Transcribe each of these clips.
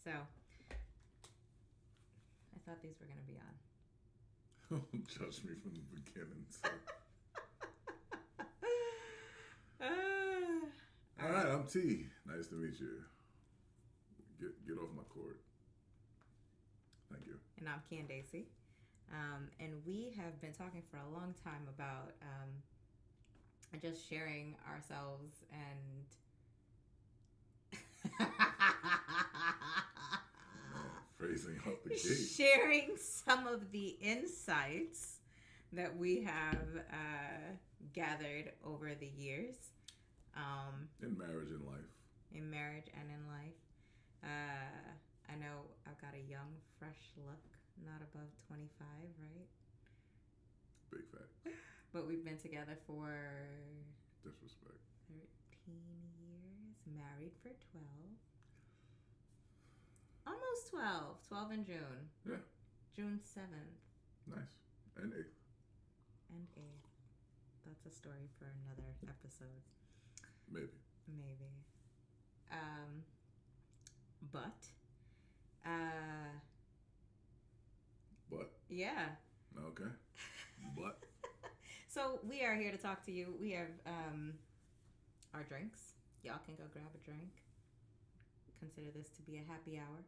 So, I thought these were going to be on. Don't judge me from the beginning. So. All right, I'm T. Nice to meet you. Get off my court. Thank you. And I'm Candace. And we have been talking for a long time about just sharing ourselves and phrasing out the gate. Sharing some of the insights that we have gathered over the years. In marriage and life. In marriage and in life. I know I've got a young, fresh look, not above 25, right? Big fact. But we've been together for... Disrespect. 13 years, married for 12. Almost 12. 12 in June. Yeah. June 7th. Nice. And 8th. And 8th. That's a story for another episode. Maybe. But. Yeah. Okay. But. So we are here to talk to you. We have our drinks. Y'all can go grab a drink. Consider this to be a happy hour.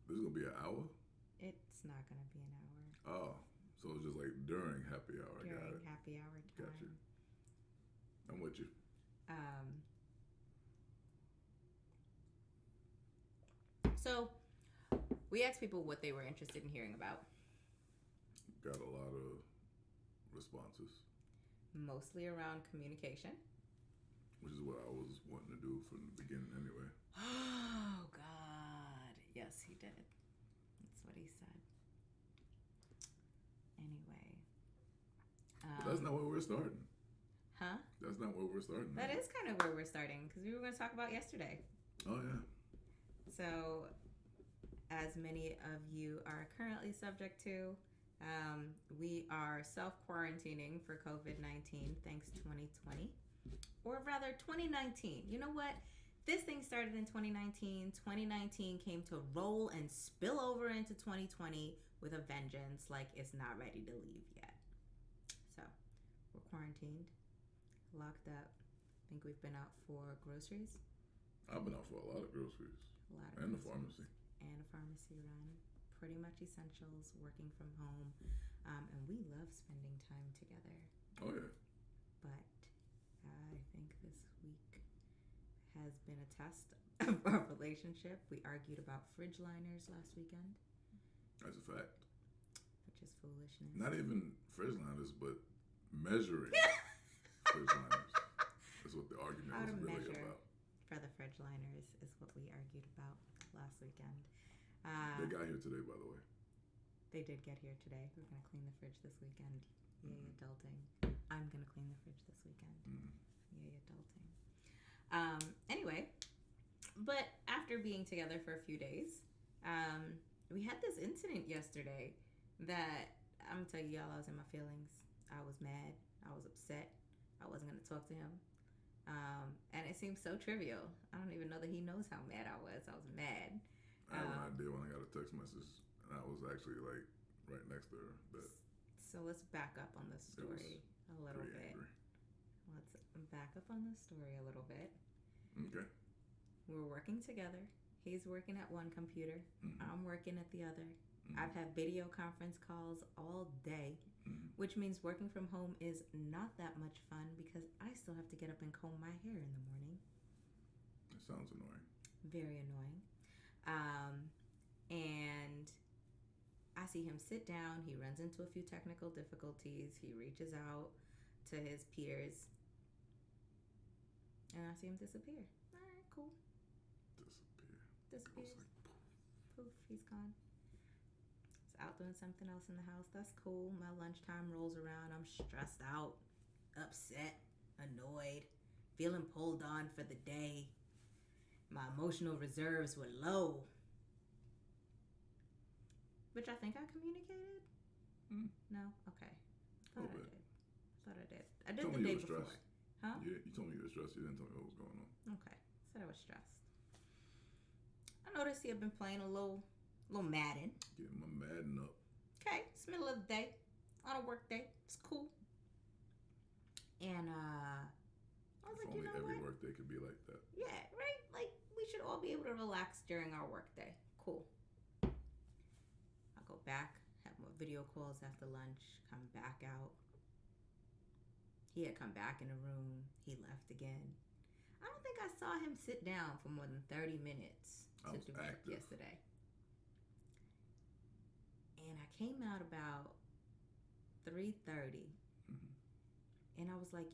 This is going to be an hour? It's not going to be an hour. Oh. So it's just like during happy hour. During happy hour time. Got you. I'm with you. So we asked people what they were interested in hearing about. Got a lot of responses. Mostly around communication. Which is what I was wanting to do from the beginning anyway. Oh, God. Yes, he did. That's what he said. Anyway. But that's not where we're starting. Huh? That's not where we're starting. That is kind of where we're starting, because we were going to talk about yesterday. Oh, yeah. So, as many of you are currently subject to, we are self-quarantining for COVID-19, thanks 2020. Or rather, 2019. You know what? This thing started in 2019. 2019 came to roll and spill over into 2020 with a vengeance, like it's not ready to leave yet. So, we're quarantined, locked up. I think we've been out for groceries. I've been out for a lot of groceries. And the pharmacy. And a pharmacy run. Pretty much essentials, working from home. And we love spending time together. Oh, yeah. But I think this week has been a test of our relationship. We argued about fridge liners last weekend. That's a fact. Which is foolishness. Not even fridge liners, but measuring fridge liners. That's what the argument was really about. For the fridge liners is what we argued about last weekend. They got here today, by the way. They did get here today. We're going to clean the fridge this weekend. Yay, adulting. I'm going to clean the fridge this weekend. Yay, adulting. Anyway, but after being together for a few days, we had this incident yesterday that I'm going to tell y'all I was in my feelings. I was mad. I was upset. I wasn't going to talk to him. And it seems so trivial. I don't even know that he knows how mad I was. I was mad. I had an idea when I got a text message, and I was actually like right next to her. So let's back up on this story a little bit. Angry. Let's back up on this story a little bit. Okay. We're working together. He's working at one computer. Mm-hmm. I'm working at the other. Mm-hmm. I've had video conference calls all day, which means working from home is not that much fun because I still have to get up and comb my hair in the morning. That sounds annoying. Very annoying. And I see him sit down. He runs into a few technical difficulties. He reaches out to his peers. And I see him disappear. All right, cool. Disappears. Like, poof, he's gone. He's out doing something else in the house. That's cool. My lunchtime rolls around. I'm stressed out, upset, annoyed, feeling pulled on for the day. My emotional reserves were low. Which I think I communicated? No? Okay. Thought I did. I did the day before. Stressed. Huh? You told me you were stressed. You didn't tell me what was going on. Okay. Said I was stressed. I know noticed you've been playing a little Madden. Getting my Madden up. Okay, it's middle of the day, on a work day. It's cool. And I was If like, you only know every what? work day could be like that. Yeah, right? Like, we should all be able to relax during our work day. Cool. I'll go back, have more video calls after lunch, come back out. He had come back in the room. He left again. I don't think I saw him sit down for more than 30 minutes I to was do work active. yesterday. And I came out about 3:30. Mm-hmm. And I was like,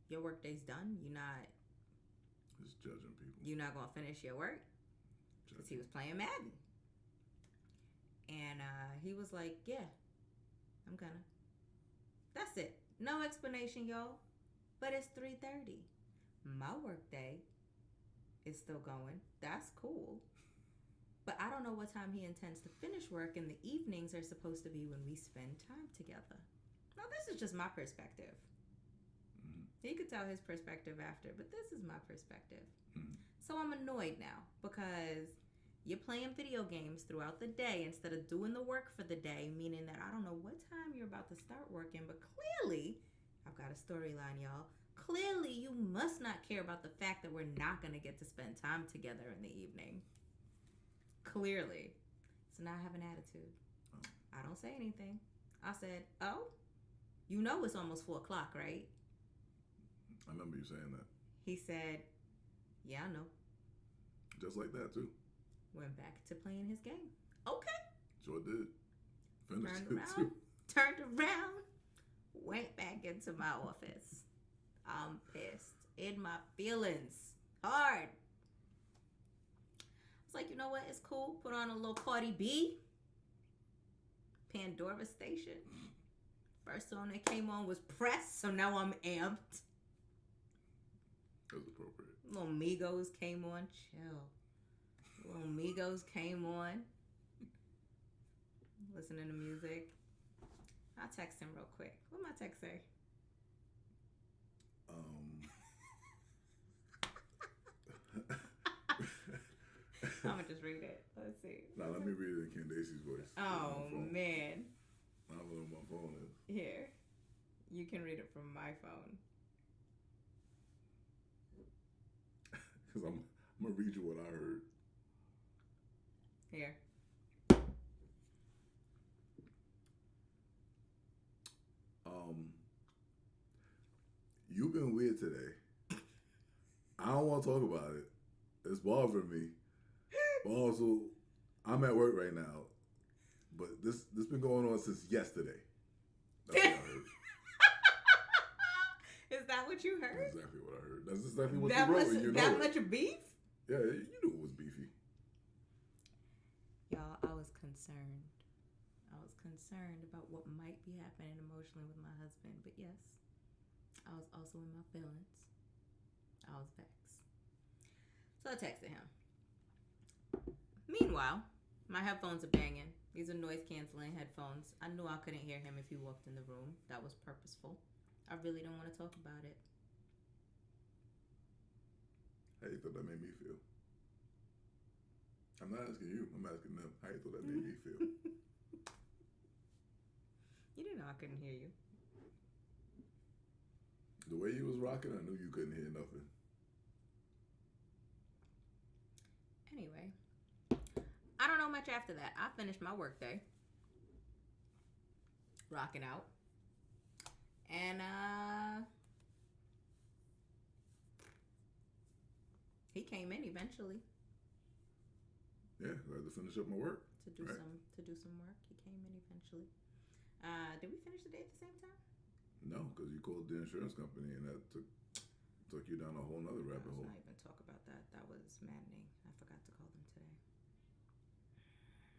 your work day's done? You're not Just judging people. gonna finish your work? Because he was playing Madden. And he was like, yeah, I'm gonna. That's it. No explanation, y'all. But it's 3:30. My work day is still going. That's cool. But I don't know what time he intends to finish work, and the evenings are supposed to be when we spend time together. Now, this is just my perspective. Mm-hmm. He could tell his perspective after, but this is my perspective. Mm-hmm. So I'm annoyed now because you're playing video games throughout the day instead of doing the work for the day, meaning that I don't know what time you're about to start working, but clearly, I've got a storyline, y'all. Clearly, you must not care about the fact that we're not going to get to spend time together in the evening. Clearly. So now I have an attitude. Oh. I don't say anything. I said, oh, you know it's almost 4 o'clock, right? I remember you saying that. He said, yeah, I know. Just like that, too. Went back to playing his game. Okay. Sure did. Finished Turned it, around, too. turned around, went back into my office. I'm pissed. In my feelings. Hard. I was like, you know what? It's cool. Put on a little Cardi B. Pandora Station. First song that came on was Press, so now I'm amped. That was appropriate. Little Migos came on. Chill. Little Migos came on. Listening to music. I'll text him real quick. What my text say? I'm gonna just read it. Let's see. Now let me read it in Candace's voice. Oh man. I don't know what my phone is. Here. You can read it from my phone. Because I'm gonna read you what I heard. Here. You've been weird today. I don't want to talk about it. It's bothering me. But also, I'm at work right now. But this been going on since yesterday. That's what I heard. Is that what you heard? That's exactly what I heard. That's exactly what That you wrote. much, And you know that it. much of beef? Yeah, you knew it was beefy. Y'all, I was concerned. I was concerned about what might be happening emotionally with my husband. But yes, I was also in my feelings. I was vexed. So I texted him. Meanwhile, my headphones are banging. These are noise canceling headphones. I knew I couldn't hear him if he walked in the room. That was purposeful. I really don't want to talk about it. How you thought that made me feel? I'm not asking you. I'm asking them. How you thought that made me feel? You didn't know I couldn't hear you. The way you was rocking, I knew you couldn't hear nothing. Anyway, I don't know much after that. I finished my work day. Rocking out. And he came in eventually Yeah, I had to finish up my work. to do Right. some work. He came in eventually. Did we finish the day at the same time? No, because you called the insurance company and that took you down a whole nother rabbit Let's hole. not even talk about that. That was maddening. I forgot to call them today.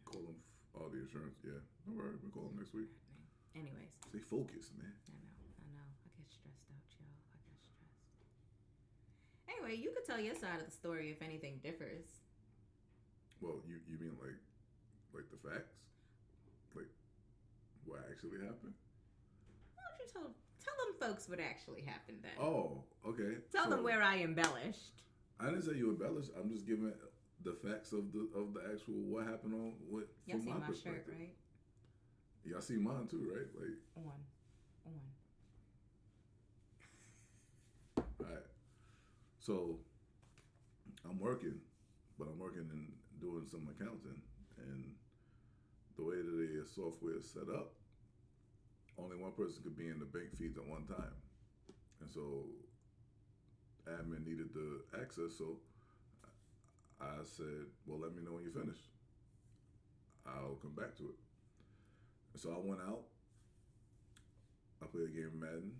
Call them all the insurance. Yeah, don't worry, we'll call them next week. Maddening. Anyways, Stay focused, man. I know. I get stressed out, y'all. I get stressed. Anyway, you could tell your side of the story if anything differs. Well, you mean like the facts, like what actually happened? Why don't you tell them folks what actually happened then? Oh, okay. Tell So, them where I embellished. I didn't say you embellished. I'm just giving the facts of the actual what happened on what Y'all from see my my shirt, perspective. right? Y'all see mine too, right? Like, On. all right. So I'm working, but I'm working and doing some accounting, and the way that the software is set up, only one person could be in the bank feeds at one time, and so admin needed the access. So I said, "Well, let me know when you're finished. I'll come back to it." And so I went out. I played a game of Madden.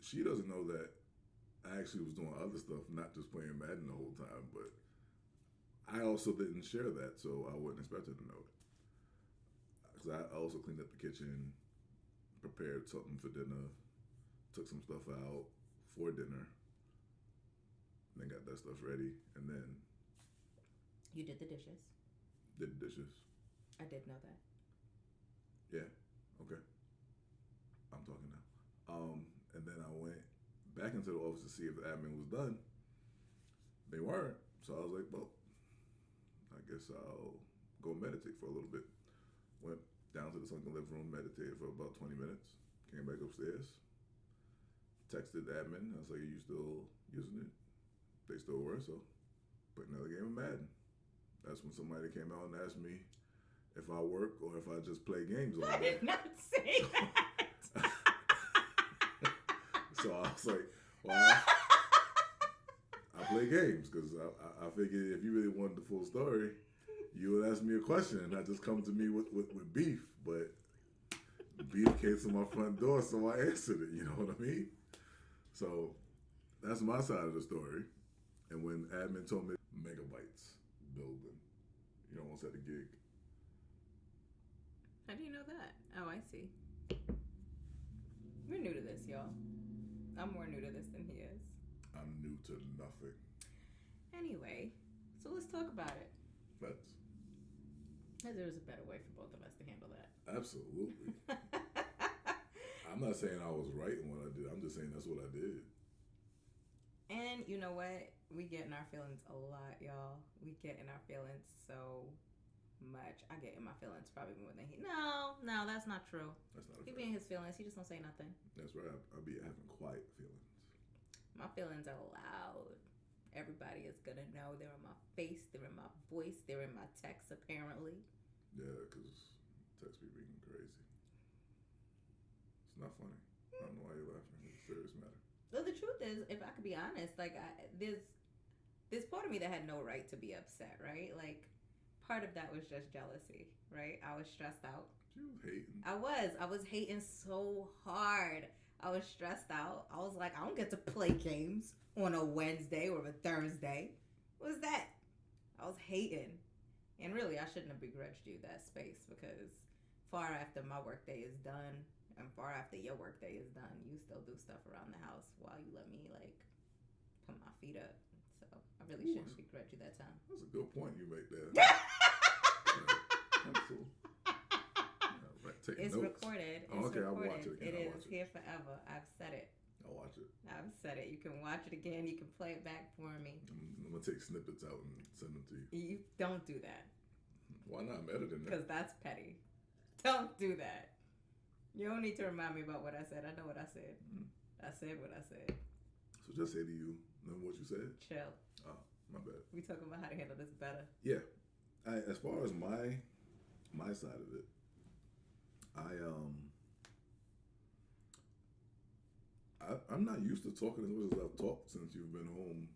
She doesn't know that I actually was doing other stuff, not just playing Madden the whole time, but I also didn't share that, so I wouldn't expect her to know it. Because I also cleaned up the kitchen, prepared something for dinner, took some stuff out for dinner, then got that stuff ready, and then You did the dishes. did the dishes. I did know that. Yeah, okay. I'm talking now. And then I went back into the office to see if the admin was done. They weren't, so I was like, well, I guess I'll go meditate for a little bit. Went down to the sunken living room, meditated for about 20 minutes, came back upstairs, texted the admin. I was like, are you still using it? They still were, so put another game of Madden. That's when somebody came out and asked me if I work or if I just play games all I day. did not say that. So I was like, well, I play games because I figured if you really wanted the full story, you would ask me a question and not just come to me with beef. But beef came to my front door, so I answered it. You know what I mean? So that's my side of the story. And when admin told me megabytes building, you almost had a gig. How do you know that? Oh, I see. We're new to this, y'all. I'm more new to this than he is. I'm new to nothing. Anyway, so let's talk about it. That's Because there's a better way for both of us to handle that. absolutely. I'm not saying I was right in what I did. I'm just saying that's what I did. And you know what? We get in our feelings a lot, y'all. We get in our feelings so much. I get in my feelings probably more than he. No, that's not true. That's not a He fact. be in his feelings. He just don't say nothing. That's right. I'll be having quiet feelings. My feelings are loud. Everybody is gonna know. They're in my face. They're in my voice. They're in my text. Apparently. Yeah, because text be reading crazy. It's not funny. I don't know why you're laughing. It's a serious matter. Well, the truth is, if I could be honest, like there's part of me that had no right to be upset, right? Like part of that was just jealousy, right? I was stressed out. She was hating. I was hating so hard. I was stressed out. I was like, I don't get to play games on a Wednesday or a Thursday. What was that? I was hating. And really, I shouldn't have begrudged you that space because far after my workday is done and far after your workday is done, you still do stuff around the house while you let me, like, put my feet up. So I really Ooh, shouldn't begrudge you that time. That's a good point you make there. Absolutely. Right, taking It's notes. recorded. It's Oh, okay, I'll recorded. watch it again. It I'll is watch it. here forever. I've said it. I'll watch it. I've said it. You can watch it again. You can play it back for me. I'm gonna take snippets out and send them to you. You don't do that Why not? I'm editing that. because that's petty. Don't do that. You don't need to remind me about what I said. I know what I said. I said what I said. So just say to you, remember what you said? Chill. Oh, my bad. We talking about how to handle this better. Yeah. As far as my side of it, I'm not used to talking as much as I've talked since you've been home.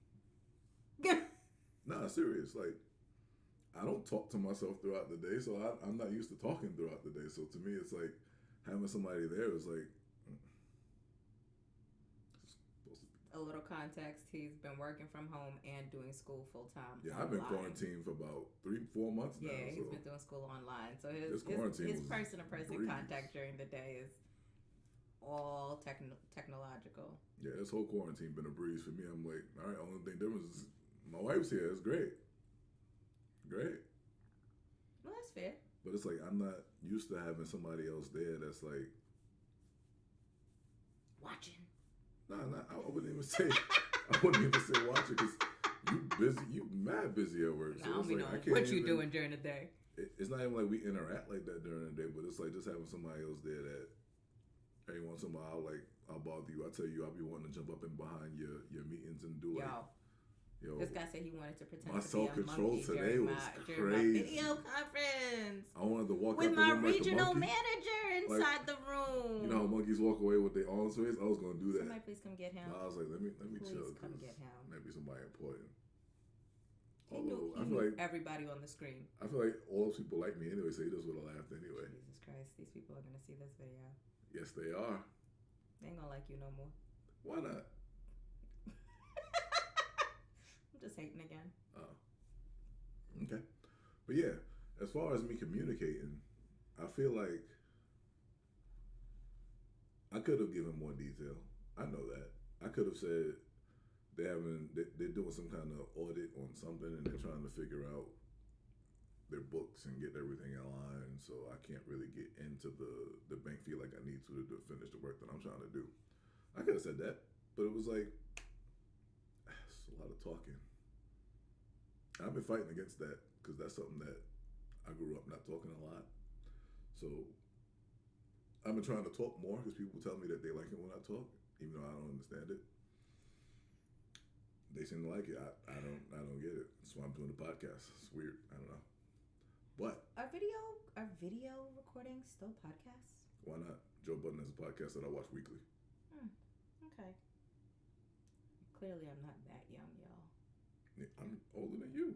Nah, serious. Like, I don't talk to myself throughout the day, so I'm not used to talking throughout the day. So to me, it's like having somebody there is like. A little context. He's been working from home and doing school full time. Yeah, I've been quarantined for about 3-4 months now. Yeah, he's so been doing school online. So This quarantine his was person-to-person breeze. contact during the day is all technological. yeah, this whole quarantine been a breeze for me. I'm like, all right, only thing difference is my wife's here. It's great. Great. Well, that's fair. But it's like I'm not used to having somebody else there that's like, Watching. nah, I wouldn't even say watch it because You busy? You mad busy at work? I So don't it's be like knowing I can't. what you even, doing during the day. It's not even like we interact like that during the day, but it's like just having somebody else there that every once in a while, like I'll bother you. I tell you, I'll be wanting to jump up in behind your meetings and do like, yo, this guy said he wanted to pretend my to be a self-control monkey today during was during my crazy. video conference I wanted to walk with out the my room like a regional monkey. manager inside the room. You know how monkeys walk away with their arms raised? I was gonna do that. Somebody please come get him. But I was like, let me Please chill. come get him. Maybe somebody important. He Although I knew feel like everybody on the screen. I feel like all those people like me anyway, so he just would have laughed anyway. Jesus Christ, these people are gonna see this video. Yes, they are. They ain't gonna like you no more. Why not? I'm just hating again. Oh. Okay. But yeah, as far as me communicating, I feel like I could have given more detail. I know that. I could have said they're doing some kind of audit on something and they're trying to figure out their books and get everything in line, so I can't really get into the bank fee like I need to finish the work that I'm trying to do. I could have said that, but it was like it's a lot of talking. I've been fighting against that because that's something that I grew up not talking a lot. So I've been trying to talk more because people tell me that they like it when I talk, even though I don't understand it. They seem to like it. I don't get it. That's why I'm doing the podcast. It's weird. I don't know. But Are video recordings still podcasts? Why not? Joe Budden has a podcast that I watch weekly. Okay. Clearly, I'm not that young, y'all. I'm older than you.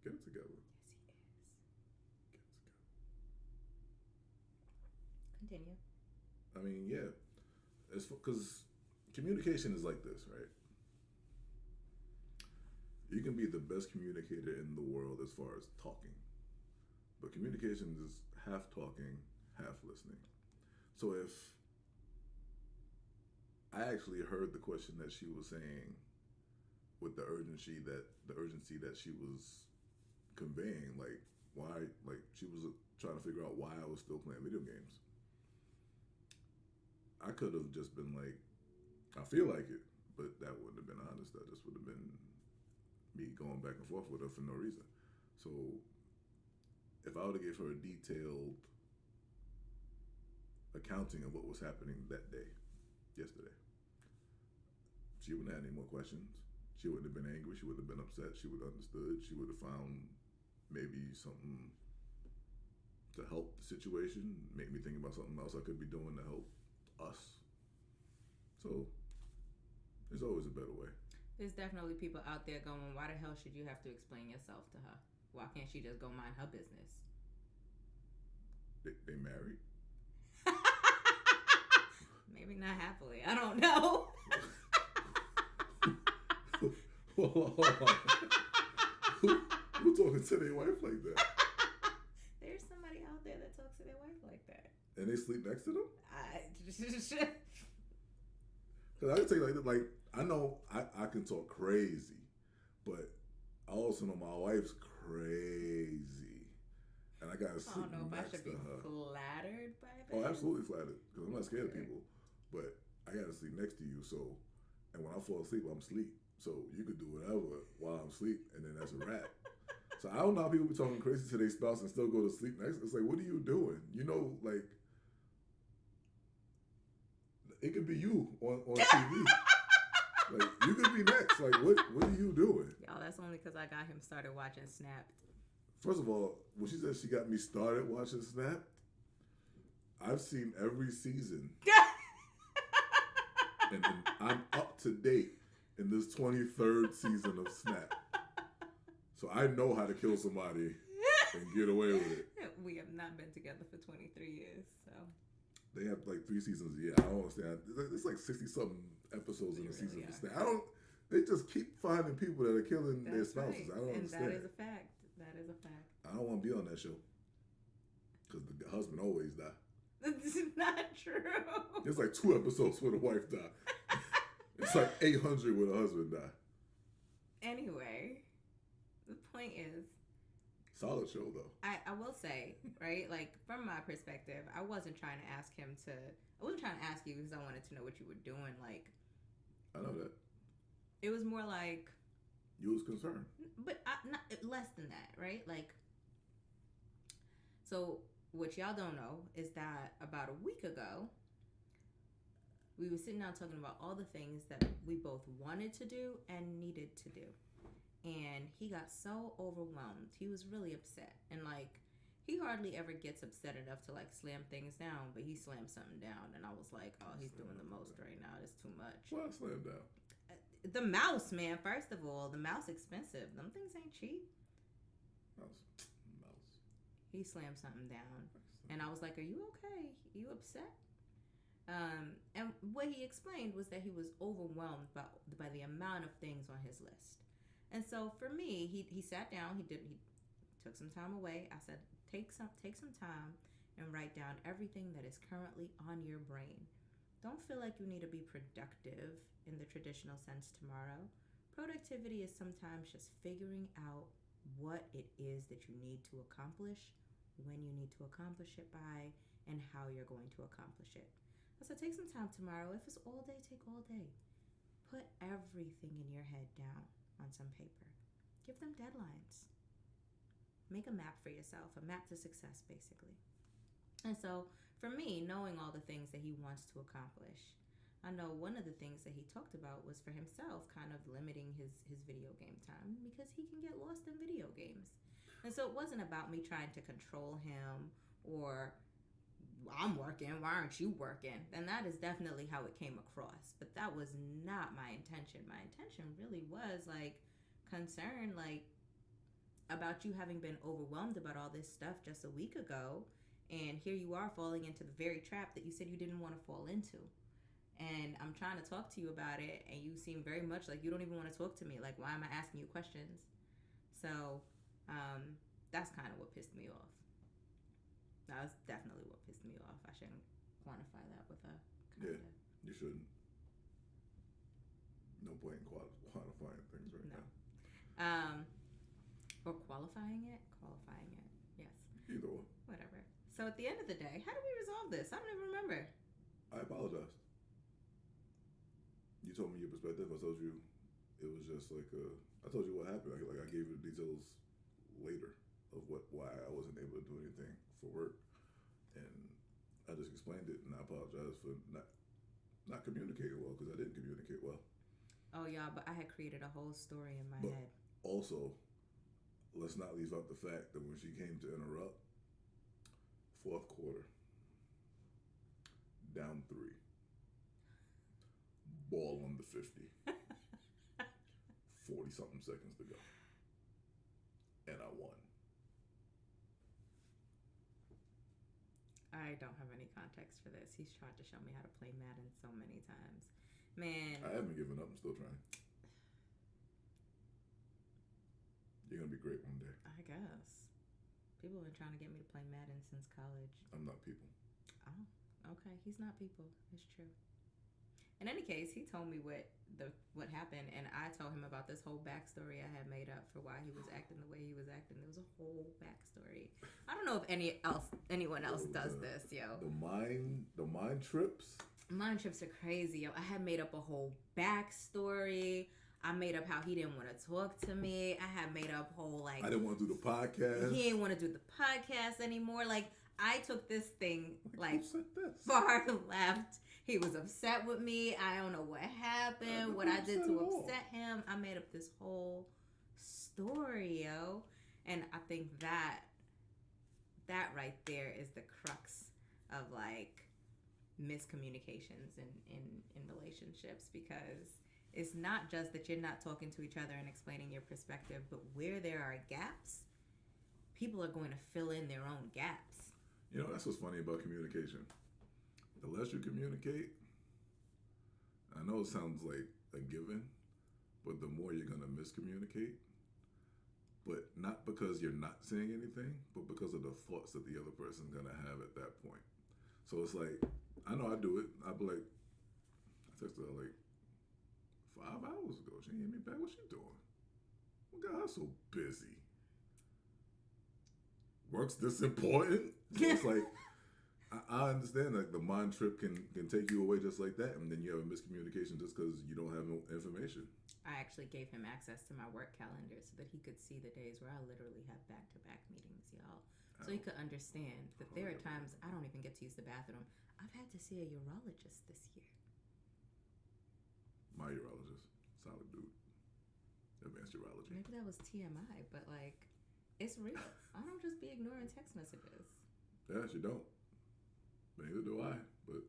Get it together. Yes, he is. Continue. I mean, yeah. It's because communication is like this, right? You can be the best communicator in the world as far as talking. But communication is half talking, half listening. So if I actually heard the question that she was saying with the urgency that she was conveying, like why, like she was trying to figure out why I was still playing video games. I could have just been like, I feel like it, but that wouldn't have been honest. That just would have been me going back and forth with her for no reason. So if I would have gave her a detailed accounting of what was happening that day, yesterday, she wouldn't have had any more questions. She wouldn't have been angry. She wouldn't have been upset. She would have understood. She would have found maybe something to help the situation, make me think about something else I could be doing to help us. So there's always a better way. There's definitely people out there going, why the hell should you have to explain yourself to her? Why can't she just go mind her business? They married? Maybe not happily. I don't know. Hold on. Who talking to their wife like that? There's somebody out there that talks to their wife like that. And they sleep next to them? I Because I can tell you like I know I can talk crazy, but I also know my wife's crazy, and I gotta sleep don't know if I next should to be her. flattered by that. Oh, absolutely flattered, because I'm not scared of people, but I gotta sleep next to you. So, and when I fall asleep, I'm asleep. So you could do whatever while I'm asleep, and then that's a wrap. So I don't know how people be talking crazy to their spouse and still go to sleep next. It's like, what are you doing? You know, like it could be you on TV. Like you could be next. Like what are you doing? Y'all, that's only because I got him started watching Snapped. First of all, when she said she got me started watching Snapped, I've seen every season, and I'm up to date in this 23rd season of Snapped. So I know how to kill somebody and get away with it. We have not been together for 23 years, so. They have like 3 seasons a year. I don't understand. It's like 60-something episodes in a season of Snapped. They just keep finding people that are killing their spouses. Right. I don't understand. That is a fact. That is a fact. I don't want to be on that show. Because the husband always die. This is not true. There's like 2 episodes where the wife die. It's like 800 where the husband die. Anyway, the point is, solid show though. I will say, right, like from my perspective, I wasn't trying to ask you because I wanted to know what you were doing. Like, I know that. it was more like, You was concerned. But not less than that, right? Like, so what y'all don't know is that about a week ago, we were sitting down talking about all the things that we both wanted to do and needed to do. And he got so overwhelmed. He was really upset. And like, he hardly ever gets upset enough to like slam things down, but he slammed something down. And I was like, oh, he's doing the most right now. It's too much. What I slammed down? The mouse, man. First of all, the mouse expensive. Them things ain't cheap. Mouse. He slammed something down. And I was like, are you okay? You upset? And what he explained was that he was overwhelmed by the amount of things on his list. And so for me, he sat down. He took some time away. I said, take some time and write down everything that is currently on your brain. Don't feel like you need to be productive in the traditional sense tomorrow. Productivity is sometimes just figuring out what it is that you need to accomplish, when you need to accomplish it by, and how you're going to accomplish it. I said, take some time tomorrow. If it's all day, take all day. Put everything in your head down on some paper. Give them deadlines. Make a map for yourself, a map to success, basically. And so, for me, knowing all the things that he wants to accomplish, I know one of the things that he talked about was for himself kind of limiting his video game time because he can get lost in video games. And so it wasn't about me trying to control him or I'm working, why aren't you working? And that is definitely how it came across. But that was not my intention. My intention really was like concern, like about you having been overwhelmed about all this stuff just a week ago. And here you are falling into the very trap that you said you didn't want to fall into. And I'm trying to talk to you about it, and you seem very much like you don't even want to talk to me. Like, why am I asking you questions? So that's kind of what pissed me off. That was definitely what pissed me off. I shouldn't quantify that with a kinda. Yeah, you shouldn't. No point in quantifying things right now. Or qualifying it? Qualifying it, yes. Either one. Whatever. So at the end of the day, how do we resolve this? I don't even remember. I apologize. You told me your perspective. I told you it was just like I told you what happened. Like I gave you the details later of why I wasn't able to do anything for work, and I just explained it, and I apologize for not communicating well because I didn't communicate well. Oh yeah, but I had created a whole story in my head. Also, let's not leave out the fact that when she came to interrupt, fourth quarter, down 3. Ball on the 50. 40-something seconds to go. And I won. I don't have any context for this. He's tried to show me how to play Madden so many times. Man. I haven't given up. I'm still trying. You're going to be great one day. I guess. People have been trying to get me to play Madden since college. I'm not people. Oh, okay. He's not people. It's true. In any case, he told me what happened, and I told him about this whole backstory I had made up for why he was acting the way he was acting. There was a whole backstory. I don't know if anyone else does this, yo. The mind trips. Mind trips are crazy, yo. I had made up a whole backstory. I made up how he didn't want to talk to me. I had made up whole like I didn't want to do the podcast. He didn't want to do the podcast anymore. Like I took this thing like far left. He was upset with me. I don't know what happened, what I did to upset him. I made up this whole story, yo. And I think that right there is the crux of like miscommunications in relationships, because it's not just that you're not talking to each other and explaining your perspective, but where there are gaps, people are going to fill in their own gaps. You know, that's what's funny about communication. The less you communicate, I know it sounds like a given, but the more you're going to miscommunicate. But not because you're not saying anything, but because of the thoughts that the other person's going to have at that point. So it's like, I know I do it. I'll be like, I texted her like 5 hours ago. She ain't hit me back. What's she doing? What got her so busy? Work's this important? So it's like, I understand that the mind trip can take you away just like that, and then you have a miscommunication just because you don't have no information. I actually gave him access to my work calendar so that he could see the days where I literally have back-to-back meetings, y'all. So he could understand that there are times I don't even get to use the bathroom. I've had to see a urologist this year. My urologist, solid dude. Advanced urology. Maybe that was TMI, but like, it's real. I don't just be ignoring text messages. Yes, you don't. Neither do I. But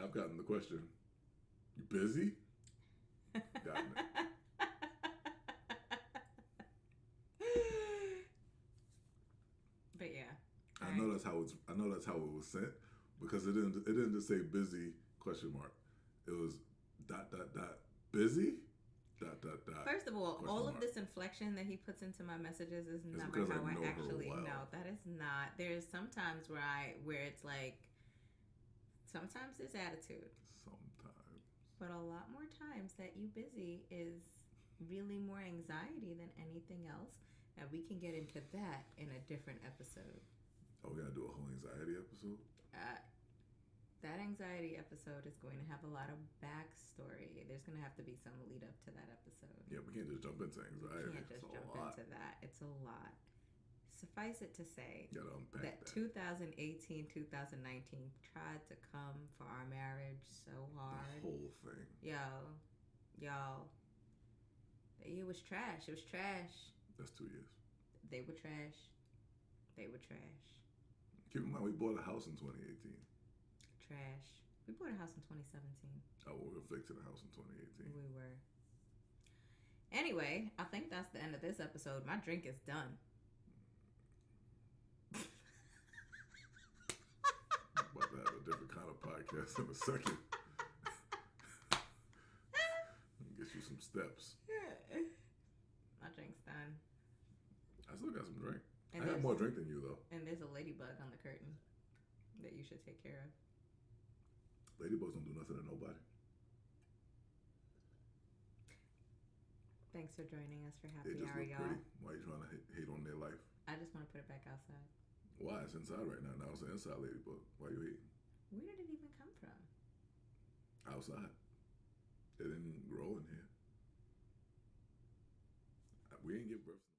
I've gotten the question, you busy? Gotten it. But yeah. I know that's how it was sent because it didn't just say busy ? It was ... busy ? First of all, Question all of mark. this inflection that he puts into my messages is It's never because I how I know her actually well. know. That is not. There's sometimes where it's like, sometimes there's attitude, Sometimes. but a lot more times that you busy is really more anxiety than anything else, and we can get into that in a different episode. Oh, we gotta do a whole anxiety episode? That anxiety episode is going to have a lot of backstory. There's going to have to be some lead up to that episode. Yeah, we can't just jump into anxiety. We can't just jump into that. It's a lot. Suffice it to say You gotta unpack that that. 2018, 2019 tried to come for our marriage so hard. The whole thing. Y'all, the year was trash. It was trash. That's 2 years. They were trash. They were trash. Keep in mind, we bought a house in 2018. Trash. We bought a house in 2017. Oh, well, we were fixing a house in 2018. We were. Anyway, I think that's the end of this episode. My drink is done. I'm about to have a different kind of podcast in a second. Get you some steps. My drink's done. I still got some drink. And I have more drink than you, though. And there's a ladybug on the curtain that you should take care of. Ladybugs don't do nothing to nobody. Thanks for joining us for They Happy just Hour, look y'all. pretty. Why you trying to hate on their life? I just want to put it back outside. Why? It's inside right now. Now it's an inside ladybug. Why you hating? Where did it even come from? Outside. It didn't grow in here.